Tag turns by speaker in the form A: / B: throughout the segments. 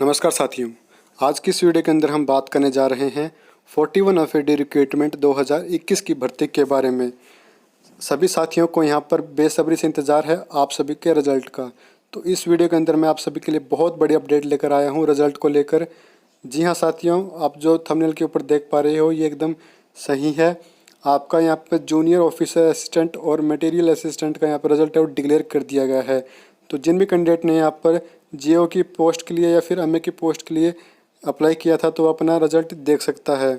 A: नमस्कार साथियों, आज की इस वीडियो के अंदर हम बात करने जा रहे हैं 41 एफएडी रिक्रूटमेंट 2021 की भर्ती के बारे में। सभी साथियों को यहां पर बेसब्री से इंतज़ार है आप सभी के रिज़ल्ट का। तो इस वीडियो के अंदर मैं आप सभी के लिए बहुत बड़ी अपडेट लेकर आया हूं रिज़ल्ट को लेकर। जी हां साथियों, आप जो थंबनेल के ऊपर देख पा रहे हो ये एकदम सही है। आपका यहाँ पर जूनियर ऑफिसर असिस्टेंट और मटेरियल असिस्टेंट का यहाँ पर रिजल्ट है वो डिक्लेयर कर दिया गया है। तो जिन भी कैंडिडेट ने यहाँ पर जीओ की पोस्ट के लिए या फिर एमए की पोस्ट के लिए अप्लाई किया था तो अपना रिजल्ट देख सकता है।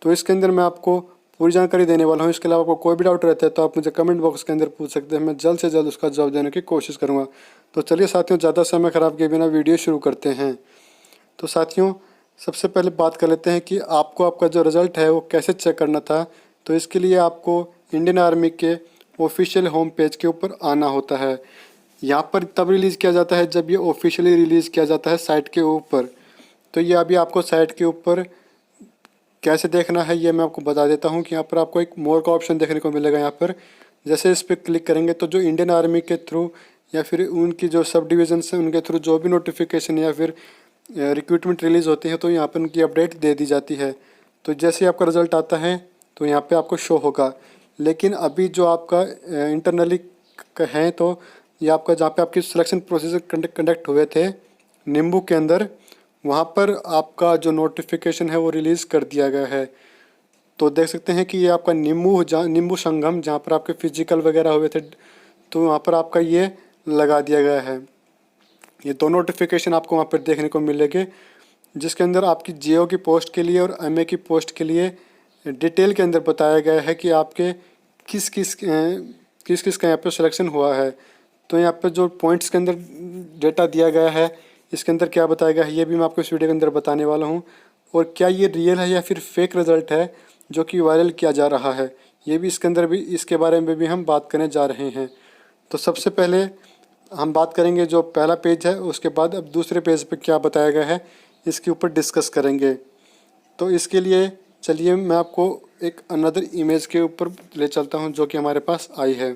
A: तो इसके अंदर मैं आपको पूरी जानकारी देने वाला हूँ। इसके अलावा आपको कोई भी डाउट रहता है तो आप मुझे कमेंट बॉक्स के अंदर पूछ सकते हैं, मैं जल्द से जल्द उसका जवाब देने की कोशिश करूँगा। तो चलिए साथियों, ज़्यादा समय ख़राब किए बिना वीडियो शुरू करते हैं। तो साथियों, सबसे पहले बात कर लेते हैं कि आपको आपका जो रिज़ल्ट है वो कैसे चेक करना था। तो इसके लिए आपको इंडियन आर्मी के ऑफिशियल होम पेज के ऊपर आना होता है। यहाँ पर तब रिलीज़ किया जाता है जब ये ऑफिशियली रिलीज़ किया जाता है साइट के ऊपर। तो ये अभी आपको साइट के ऊपर कैसे देखना है ये मैं आपको बता देता हूँ कि यहाँ पर आपको एक मोर का ऑप्शन देखने को मिलेगा। यहाँ पर जैसे इस पर क्लिक करेंगे तो जो इंडियन आर्मी के थ्रू या फिर उनकी जो सब डिवीज़न है उनके थ्रू जो भी नोटिफिकेशन या फिर रिक्रूटमेंट रिलीज़ होती है तो यहाँ पर उनकी अपडेट दे दी जाती है। तो जैसे ही आपका रिज़ल्ट आता है तो यहाँ पे आपको शो होगा। लेकिन अभी जो आपका इंटरनली है तो ये आपका जहाँ पे आपकी सिलेक्शन प्रोसेस कंडक्ट हुए थे नींबू के अंदर, वहाँ पर आपका जो नोटिफिकेशन है वो रिलीज़ कर दिया गया है। तो देख सकते हैं कि ये आपका नींबू संगम जहाँ पर आपके फिजिकल वगैरह हुए थे तो वहाँ पर आपका ये लगा दिया गया है। ये दो नोटिफिकेशन आपको वहाँ पर देखने को मिलेंगे जिसके अंदर आपकी जीओ की पोस्ट के लिए और एमए की पोस्ट के लिए डिटेल के अंदर बताया गया है कि आपके किस किस का यहाँ पर सिलेक्शन हुआ है। तो यहाँ पर जो पॉइंट्स के अंदर डेटा दिया गया है इसके अंदर क्या बताया गया है ये भी मैं आपको इस वीडियो के अंदर बताने वाला हूँ। और क्या ये रियल है या फिर फेक रिज़ल्ट है जो कि वायरल किया जा रहा है, ये भी इसके अंदर भी इसके बारे में भी हम बात करने जा रहे हैं। तो सबसे पहले हम बात करेंगे जो पहला पेज है, उसके बाद अब दूसरे पेज पे क्या बताया गया है इसके ऊपर डिस्कस करेंगे। तो इसके लिए चलिए मैं आपको एक अनदर इमेज के ऊपर ले चलता हूँ जो कि हमारे पास आई है।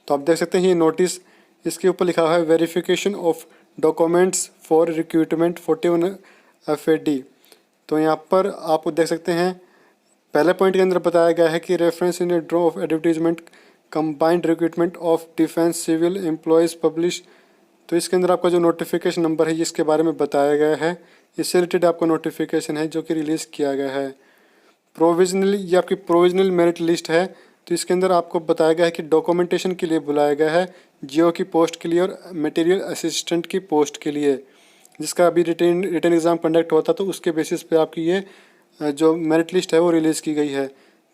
A: तो आप देख सकते हैं ये नोटिस, इसके ऊपर लिखा हुआ है verification of documents for recruitment 41 FAD. तो यहाँ पर आप देख सकते हैं पहले पॉइंट के अंदर बताया गया है कि reference in a draw of advertisement combined recruitment of defence civil employees publish. तो इसके अंदर आपका जो नोटिफिकेशन नंबर है इसके बारे में बताया गया है। इससे रिलेटेड आपका नोटिफिकेशन है जो कि रिलीज़ किया गया है। प्रोविजनली, ये आपकी प्रोविजनल मेरिट लिस्ट है। तो इसके अंदर आपको बताया गया है कि डॉक्यूमेंटेशन के लिए बुलाया गया है जीओ की पोस्ट के लिए और मटेरियल असिस्टेंट की पोस्ट के लिए, जिसका अभी रिटर्न एग्ज़ाम कंडक्ट हुआ था तो उसके बेसिस पे आपकी ये जो मेरिट लिस्ट है वो रिलीज़ की गई है।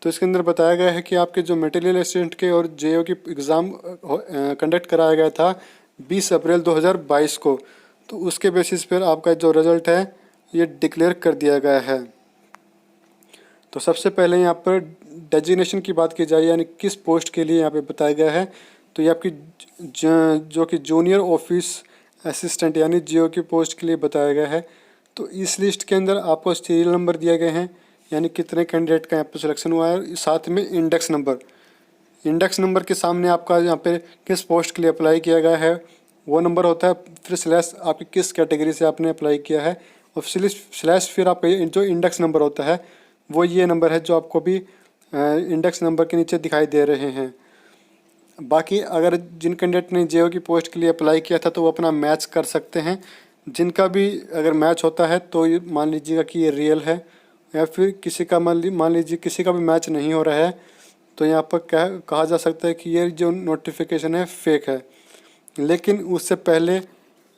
A: तो इसके अंदर बताया गया है कि आपके जो मटेरियल असिस्टेंट के और जीओ की एग्ज़ाम कंडक्ट कराया गया था 20 अप्रैल 2022 को, तो उसके बेसिस पर आपका जो रिज़ल्ट है ये डिक्लेयर कर दिया गया है। तो सबसे पहले यहाँ पर डेजिग्नेशन की बात की जाए यानी किस पोस्ट के लिए यहाँ पे बताया गया है, तो ये आपकी जो कि जूनियर ऑफिस असिस्टेंट यानी जीओ की पोस्ट के लिए बताया गया है। तो इस लिस्ट के अंदर आपको सीरियल नंबर दिए गए हैं यानी कितने कैंडिडेट का यहाँ पर सिलेक्शन हुआ है, साथ में इंडेक्स नंबर के सामने आपका यहाँ पे किस पोस्ट के लिए अप्लाई किया गया है वो नंबर होता है, फिर स्लैश आपकी किस कैटेगरी से आपने अप्लाई किया है और स्लैश फिर आपका जो इंडेक्स नंबर होता है वो ये नंबर है जो आपको भी इंडेक्स नंबर के नीचे दिखाई दे रहे हैं। बाकी अगर जिन कैंडिडेट ने जीओ की पोस्ट के लिए अप्लाई किया था तो वो अपना मैच कर सकते हैं। जिनका भी अगर मैच होता है तो ये मान लीजिएगा कि ये रियल है, या फिर किसी का मान लीजिए किसी का भी मैच नहीं हो रहा है तो यहाँ पर कहा जा सकता है कि ये जो नोटिफिकेशन है फेक है। लेकिन उससे पहले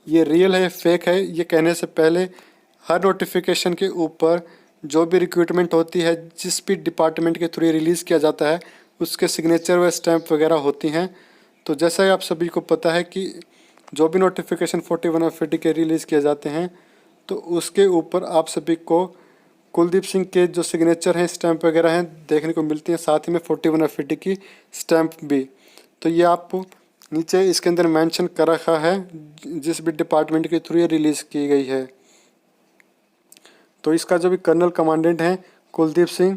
A: ये रियल है फेक है ये कहने से पहले हर नोटिफिकेशन के ऊपर जो भी रिक्रूटमेंट होती है जिस भी डिपार्टमेंट के थ्रू रिलीज़ किया जाता है उसके सिग्नेचर व स्टैंप वगैरह होती हैं। तो जैसा ही आप सभी को पता है कि जो भी नोटिफिकेशन 41 एफएडी के रिलीज़ किए जाते हैं तो उसके ऊपर आप सभी को कुलदीप सिंह के जो सिग्नेचर हैं स्टैंप वगैरह हैं देखने को मिलती हैं, साथ ही में 41 एफएडी की स्टैंप भी। तो ये आप नीचे इसके अंदर मेंशन कर रखा है जिस भी डिपार्टमेंट के थ्रू ये रिलीज़ की गई है। तो इसका जो भी कर्नल कमांडेंट हैं कुलदीप सिंह,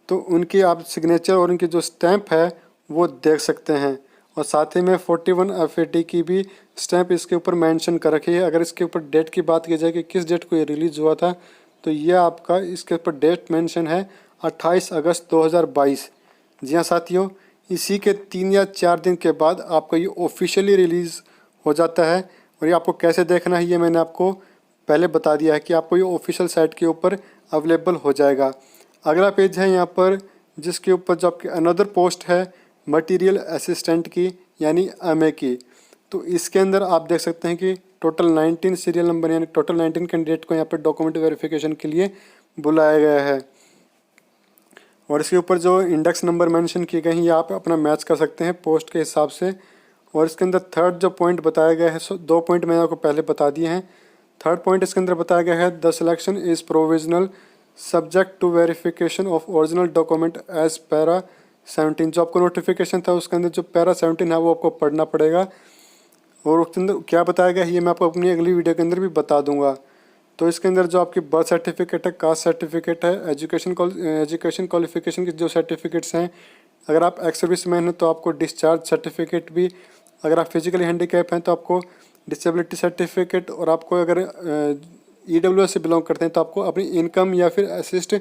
A: तो उनकी आप सिग्नेचर और उनकी जो स्टैंप है वो देख सकते हैं। और साथ ही में 41 FAT की भी स्टैंप इसके ऊपर मेंशन कर रखी है। अगर इसके ऊपर डेट की बात की जाए कि किस डेट को ये रिलीज़ हुआ था, तो ये आपका इसके ऊपर डेट मेंशन है 28 अगस्त 2022। जी हाँ साथियों, इसी के 3 या 4 दिन के बाद आपका ये ऑफिशियली रिलीज़ हो जाता है। और ये आपको कैसे देखना है ये मैंने आपको पहले बता दिया है कि आपको ये ऑफिशियल साइट के ऊपर अवेलेबल हो जाएगा। अगला पेज है यहाँ पर जिसके ऊपर जो आपकी अनदर पोस्ट है मटेरियल असिस्टेंट की यानी MA की। तो इसके अंदर आप देख सकते हैं कि टोटल 19 सीरियल नंबर यानी टोटल 19 कैंडिडेट को यहाँ पर डॉक्यूमेंट वेरिफिकेशन के लिए बुलाया गया है। और इसके ऊपर जो इंडेक्स नंबर मेंशन किए गए हैं ये आप अपना मैच कर सकते हैं पोस्ट के हिसाब से। और इसके अंदर थर्ड जो पॉइंट बताया गया है, 2 पॉइंट मैंने आपको पहले बता दिए हैं। थर्ड पॉइंट इसके अंदर बताया गया है the selection is provisional subject to verification of original document as para 17। जो आपको नोटिफिकेशन था उसके अंदर जो पैरा 17 है वो आपको पढ़ना पड़ेगा। और उसके अंदर क्या बताया गया है ये मैं आपको अपनी अगली वीडियो के अंदर भी बता दूंगा। तो इसके अंदर जो आपकी बर्थ सर्टिफिकेट है, कास्ट सर्टिफिकेट है, एजुकेशन क्वालिफिकेशन के जो सर्टिफिकेट्स हैं, अगर आप एक्स सर्विसमैन हैं तो आपको डिस्चार्ज सर्टिफिकेट भी, अगर आप फिजिकली हैंडीकैप हैं तो आपको डिसेबिलिटी सर्टिफिकेट, और आपको अगर EWS से बिलोंग करते हैं तो आपको अपनी इनकम या फिर असिस्ट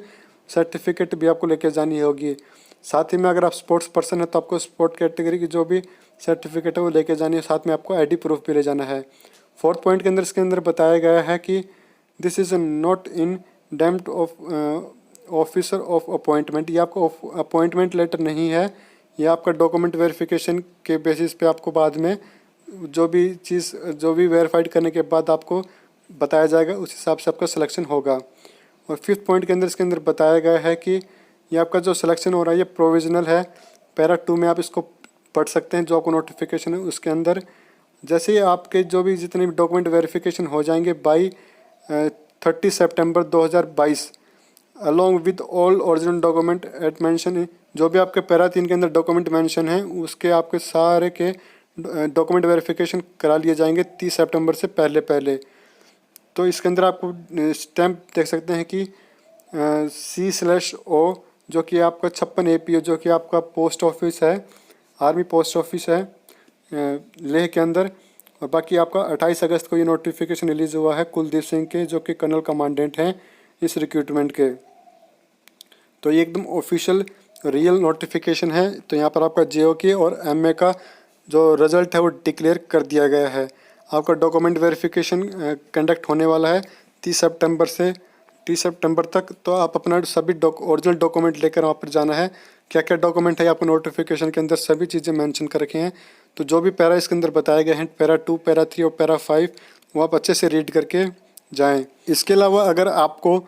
A: सर्टिफिकेट भी आपको लेके जानी होगी। साथ ही में अगर आप स्पोर्ट्स पर्सन है तो आपको स्पोर्ट कैटेगरी की जो भी सर्टिफिकेट है वो लेके जानी है। साथ में आपको ID प्रूफ भी ले जाना है। फोर्थ पॉइंट के अंदर इसके अंदर बताया गया है कि दिस इज़ नॉट इन डेम्प्ट ऑफ ऑफिसर ऑफ अपॉइंटमेंट। ये आपको अपॉइंटमेंट लेटर नहीं है, ये आपका डॉक्यूमेंट वेरिफिकेशन के बेसिस पे आपको बाद में जो भी वेरीफाइड करने के बाद आपको बताया जाएगा उस हिसाब से आपका सिलेक्शन होगा। और फिफ्थ पॉइंट के अंदर इसके अंदर बताया गया है कि ये आपका जो सिलेक्शन हो रहा है ये प्रोविजनल है। पैरा 2 में आप इसको पढ़ सकते हैं जो आपको नोटिफिकेशन है उसके अंदर। जैसे ही आपके जो भी जितने भी डॉक्यूमेंट वेरिफिकेशन हो जाएंगे बाई 30 सितंबर 2022 along with all original document at mention, जो भी आपके पैरा 3 के अंदर डॉक्यूमेंट मेंशन हैं उसके आपके सारे के डॉक्यूमेंट वेरिफिकेशन करा लिए जाएंगे 30 सितंबर से पहले। तो इसके अंदर आपको स्टैम्प देख सकते हैं कि C/O जो कि आपका 56 APO जो कि आपका पोस्ट ऑफिस है, आर्मी पोस्ट ऑफिस है लेह के अंदर। और बाकी आपका 28 अगस्त को ये नोटिफिकेशन रिलीज़ हुआ है कुलदीप सिंह के जो कि कर्नल कमांडेंट हैं इस रिक्रूटमेंट के। तो ये एकदम ऑफिशियल रियल नोटिफिकेशन है। तो यहाँ पर आपका JOK और MA का जो रिज़ल्ट है वो डिक्लेयर कर दिया गया है। आपका डॉक्यूमेंट वेरिफिकेशन कंडक्ट होने वाला है 30 सितंबर तक। तो आप अपना सभी ओरिजिनल डॉक्यूमेंट लेकर वहाँ पर जाना है। क्या क्या डॉक्यूमेंट है आपको नोटिफिकेशन के अंदर सभी चीज़ें मेंशन कर रखी हैं। तो जो भी पैरा इसके अंदर बताए गए हैं पैरा 2, पैरा 3 और पैरा 5 वो आप अच्छे से रीड करके जाएँ। इसके अलावा अगर आपको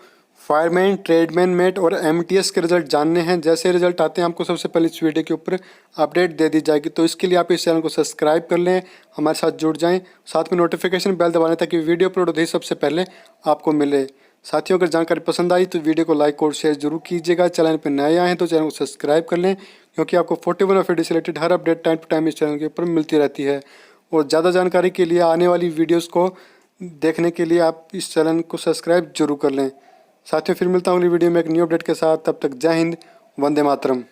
A: फायरमैन, ट्रेडमैन, मेट और MTS के रिजल्ट जानने हैं, जैसे रिजल्ट आते हैं आपको सबसे पहले इस वीडियो के ऊपर अपडेट दे दी जाएगी। तो इसके लिए आप इस चैनल को सब्सक्राइब कर लें, हमारे साथ जुड़ जाएं, साथ में नोटिफिकेशन बेल दबाने ताकि वीडियो अपलोड होते ही सबसे पहले आपको मिले। साथियों अगर जानकारी पसंद आई तो वीडियो को लाइक और शेयर जरूर कीजिएगा। चैनल पर नए आए हैं तो चैनल को सब्सक्राइब कर लें क्योंकि आपको 41 FAT से रिलेटेड हर अपडेट टाइम टू टाइम इस चैनल के ऊपर मिलती रहती है। और ज़्यादा जानकारी के लिए आने वाली वीडियोज़ को देखने के लिए आप इस चैनल को सब्सक्राइब जरूर कर लें। साथियों फिर मिलता हूँ अगली वीडियो में एक न्यू अपडेट के साथ। तब तक जय हिंद, वंदे मातरम।